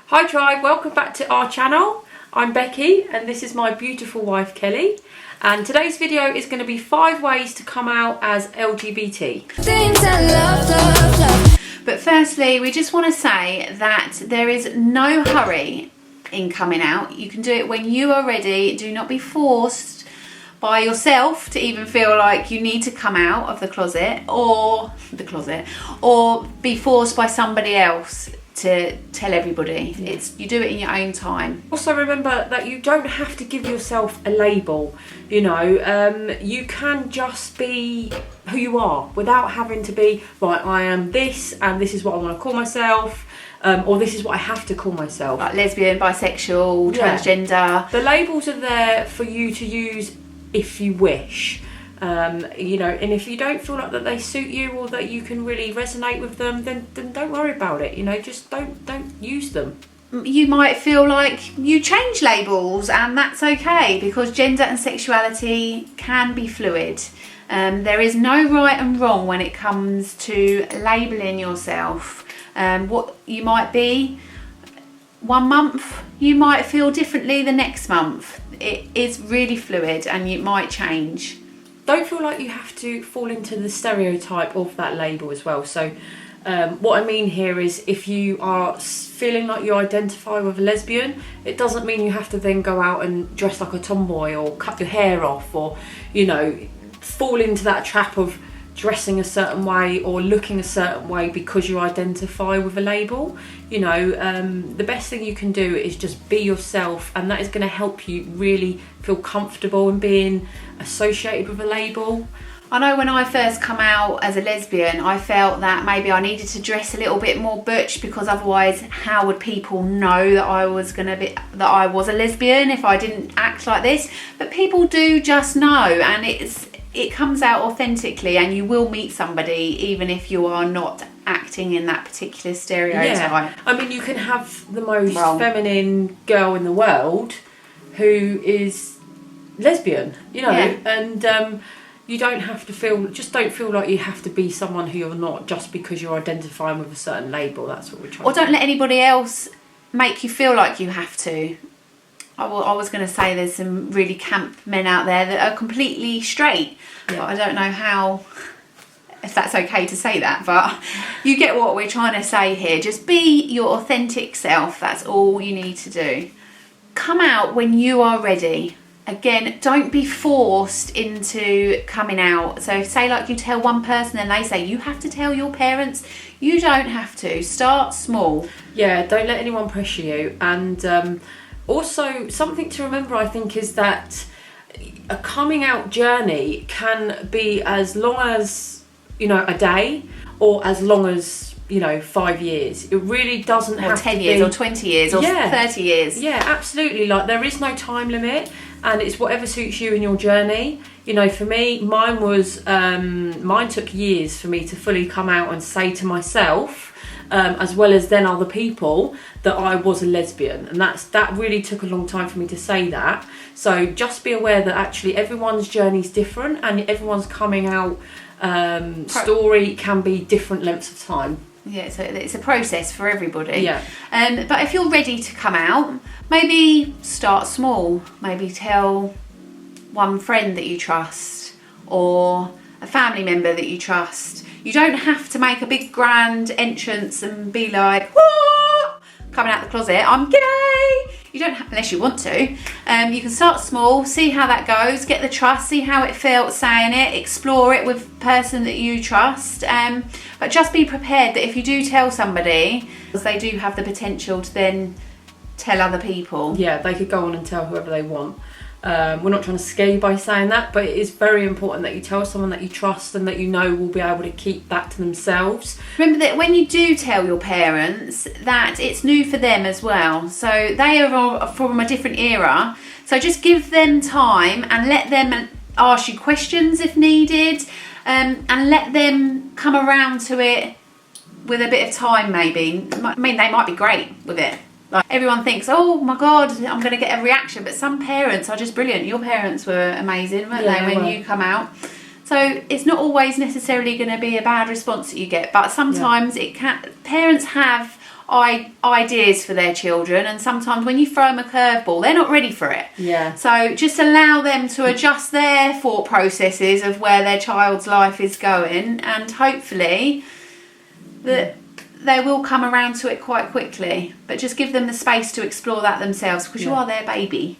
Hi tribe, welcome back to our channel. I'm Becky and this is my beautiful wife Kelly, and today's video is going to be 5 ways to come out as LGBT. Things I love. But firstly, we just want to say that there is no hurry in coming out. You can do it when you are ready. Do not be forced by yourself to even feel like you need to come out of the closet or be forced by somebody else to tell everybody. You do it in your own time. Also remember that you don't have to give yourself a label, you can just be who you are without having to be, right, I am this and this is what I want to call myself, or this is what I have to call myself. Like lesbian, bisexual, transgender. The labels are there for you to use if you wish. And if you don't feel like that they suit you or that you can really resonate with them, then don't worry about it. Just don't use them. You might feel like you change labels, and that's okay, because gender and sexuality can be fluid. There is no right and wrong when it comes to labelling yourself. What you might be one month, you might feel differently the next month. It is really fluid and it might change. Don't feel like you have to fall into the stereotype of that label as well. So what I mean here is, if you are feeling like you identify with a lesbian, it doesn't mean you have to then go out and dress like a tomboy or cut your hair off or fall into that trap of dressing a certain way or looking a certain way because you identify with a label. The best thing you can do is just be yourself, and that is going to help you really feel comfortable in being associated with a label. I know when I first come out as a lesbian, I felt that maybe I needed to dress a little bit more butch, because otherwise how would people know that I was a lesbian if I didn't act like this? But people do just know, and it comes out authentically, and you will meet somebody even if you are not acting in that particular stereotype. Yeah. I mean, you can have the most feminine girl in the world who is lesbian, and you don't have to don't feel like you have to be someone who you're not just because you're identifying with a certain label. That's what we're trying to do. Or don't let anybody else make you feel like you have to. I was going to say there's some really camp men out there that are completely straight. Yeah. I don't know if that's okay to say that, but you get what we're trying to say here. Just be your authentic self. That's all you need to do. Come out when you are ready. Again, don't be forced into coming out. So say like you tell one person and they say you have to tell your parents. You don't have to. Start small. Yeah, don't let anyone pressure you. And also, something to remember, I think, is that a coming out journey can be as long as, a day, or as long as, 5 years. It really doesn't have 10 to years be, or 20 years or 30 years. Yeah, absolutely. Like, there is no time limit, and it's whatever suits you in your journey. For me, mine took years for me to fully come out and say to myself, as well as then other people, that I was a lesbian, and that really took a long time for me to say that. So just be aware that actually everyone's journey is different, and everyone's coming out story can be different lengths of time. Yeah, so it's a process for everybody. Yeah. But if you're ready to come out, maybe start small. Maybe tell one friend that you trust, or a family member that you trust. You don't have to make a big grand entrance and be like, whoa, coming out the closet, I'm gay. You don't have, unless you want to. You can start small, see how that goes, get the trust, see how it felt saying it, explore it with the person that you trust. But just be prepared that if you do tell somebody, because they do have the potential to then tell other people. Yeah, they could go on and tell whoever they want. We're not trying to scare you by saying that, but it is very important that you tell someone that you trust and that will be able to keep that to themselves. Remember that when you do tell your parents, that it's new for them as well. So they are from a different era. So just give them time and let them ask you questions if needed, and let them come around to it with a bit of time maybe. I mean, they might be great with it. Like, everyone thinks, oh my God, I'm going to get a reaction, but some parents are just brilliant. Your parents were amazing, weren't they, when you come out? So it's not always necessarily going to be a bad response that you get, but sometimes it can. Parents have ideas for their children, and sometimes when you throw them a curveball, they're not ready for it. Yeah. So just allow them to adjust their thought processes of where their child's life is going, and hopefully that they will come around to it quite quickly. But just give them the space to explore that themselves, because you are their baby.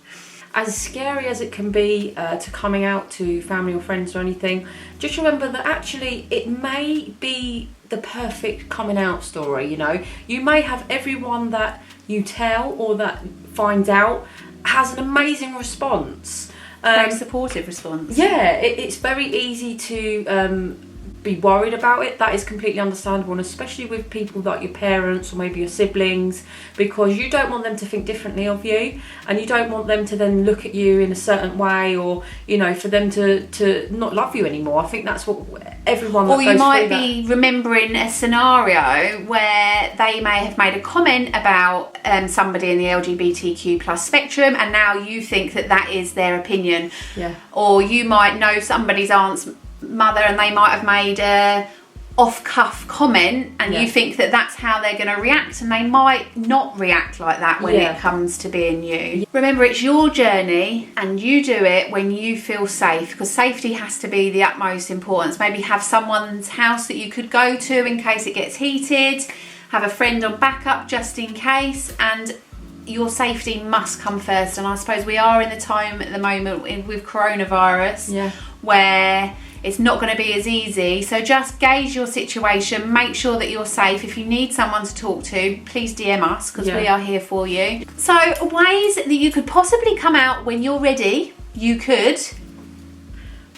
As scary as it can be to coming out to family or friends or anything, just remember that actually it may be the perfect coming out story. You know, you may have everyone that you tell or that finds out has an amazing response. Very supportive response. Yeah, it's very easy to be worried about it. That is completely understandable, and especially with people like your parents or maybe your siblings, because you don't want them to think differently of you, and you don't want them to then look at you in a certain way, or you know, for them to not love you anymore. I think that's what everyone. Or you might be remembering a scenario where they may have made a comment about somebody in the LGBTQ plus spectrum, and now you think that is their opinion. Yeah. Or you might know somebody's aunt's mother, and they might have made a off-cuff comment, and you think that's how they're going to react, and they might not react like that when it comes to being you. Remember, it's your journey, and you do it when you feel safe, because safety has to be the utmost importance. Maybe have someone's house that you could go to in case it gets heated, have a friend on backup just in case, and your safety must come first. And I suppose we are in the time at the moment with coronavirus where it's not going to be as easy. So just gauge your situation, make sure that you're safe. If you need someone to talk to, please DM us, because we are here for you. So ways that you could possibly come out when you're ready: you could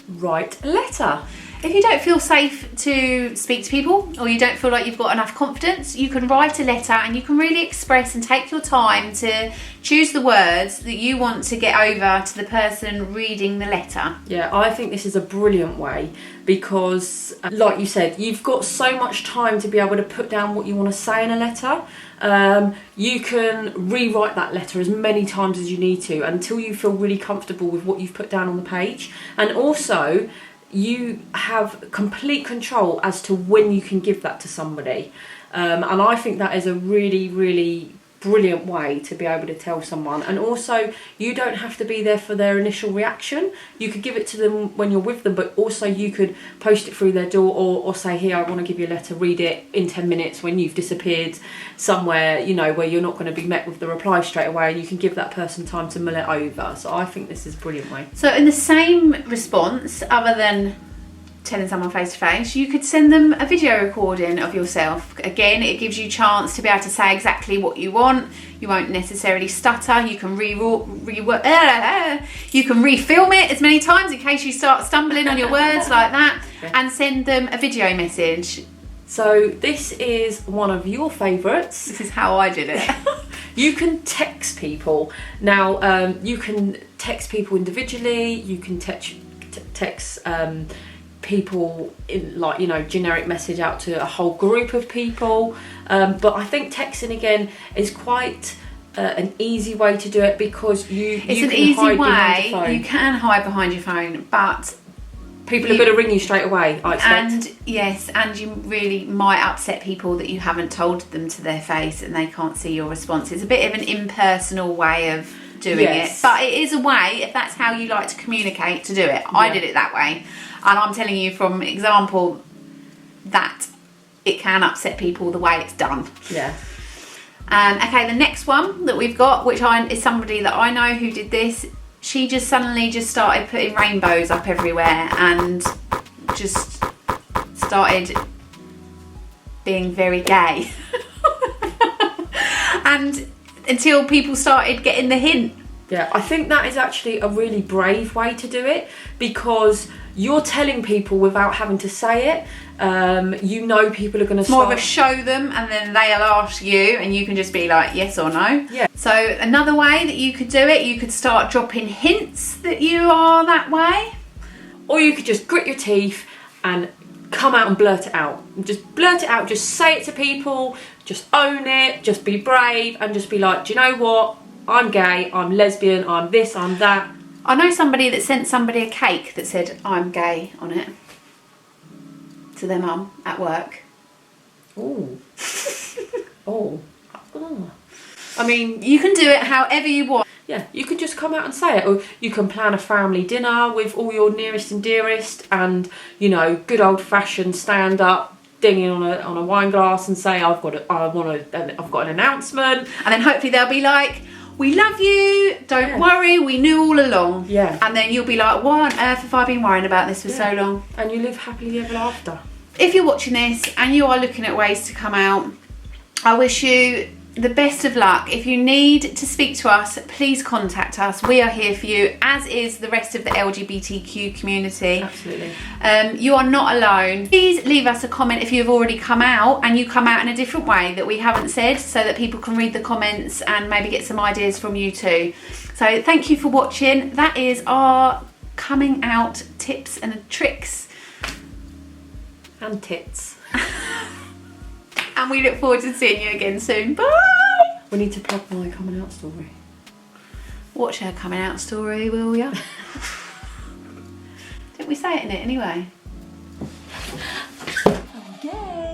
write a letter. If you don't feel safe to speak to people, or you don't feel like you've got enough confidence, you can write a letter, and you can really express and take your time to choose the words that you want to get over to the person reading the letter. Yeah, I think this is a brilliant way, because like you said, you've got so much time to be able to put down what you want to say in a letter. You can rewrite that letter as many times as you need to until you feel really comfortable with what you've put down on the page. And also, you have complete control as to when you can give that to somebody, and I think that is a really, really brilliant way to be able to tell someone. And also, you don't have to be there for their initial reaction. You could give it to them when you're with them, but also you could post it through their door, or say, here, I want to give you a letter, read it in 10 minutes when you've disappeared somewhere, you know, where you're not going to be met with the reply straight away, and you can give that person time to mull it over. So I think this is a brilliant way. So in the same response, other than telling someone face to face, you could send them a video recording of yourself. Again, it gives you a chance to be able to say exactly what you want. You won't necessarily stutter. You can you can refilm it as many times in case you start stumbling on your words like that, and send them a video message. So this is one of your favourites. This is how I did it. You can text people. Now, you can text people individually. You can text people in, like, you know, generic message out to a whole group of people. But I think texting again is quite an easy way to do it, because it's an easy way. You can hide behind your phone, but people are going to ring you straight away, I expect. And you really might upset people that you haven't told them to their face and they can't see your response. It's a bit of an impersonal way of doing it, but it is a way, if that's how you like to communicate, to do it. I did it that way, and I'm telling you from example that it can upset people the way it's done. Okay, the next one that we've got, which is somebody that I know who did this. She just suddenly started putting rainbows up everywhere, and just started being very gay. And until people started getting the hint. Yeah, I think that is actually a really brave way to do it, because you're telling people without having to say it. You know, people are going to start... more of a show them, and then they'll ask you, and you can just be like yes or no. Yeah. So another way that you could do it, you could start dropping hints that you are that way. Or you could just grit your teeth and come out and blurt it out. Just blurt it out, just say it to people, just own it, just be brave, and just be like, do you know what? I'm gay, I'm lesbian, I'm this, I'm that. I know somebody that sent somebody a cake that said I'm gay on it to their mum at work. Oh. Oh. Oh. I mean, You can do it however you want. yeah, you can just come out and say it, or you can plan a family dinner with all your nearest and dearest, and you know, good old fashioned stand up, dinging on a wine glass, and say, I've got an announcement, And then hopefully they'll be like, we love you, don't worry, we knew all along. Yeah. And then you'll be like, why on earth have I been worrying about this for so long? and you live happily ever after. If you're watching this and you are looking at ways to come out, I wish you the best of luck. If you need to speak to us, please contact us. We are here for you, as is the rest of the LGBTQ community. Absolutely. You are not alone. Please leave us a comment if you've already come out and you come out in a different way that we haven't said, so that people can read the comments and maybe get some ideas from you too. So thank you for watching. That is our coming out tips and tricks. And tits. And we look forward to seeing you again soon. Bye! We need to plug my coming out story. Watch her coming out story, will ya? Didn't we say it in it anyway? Okay.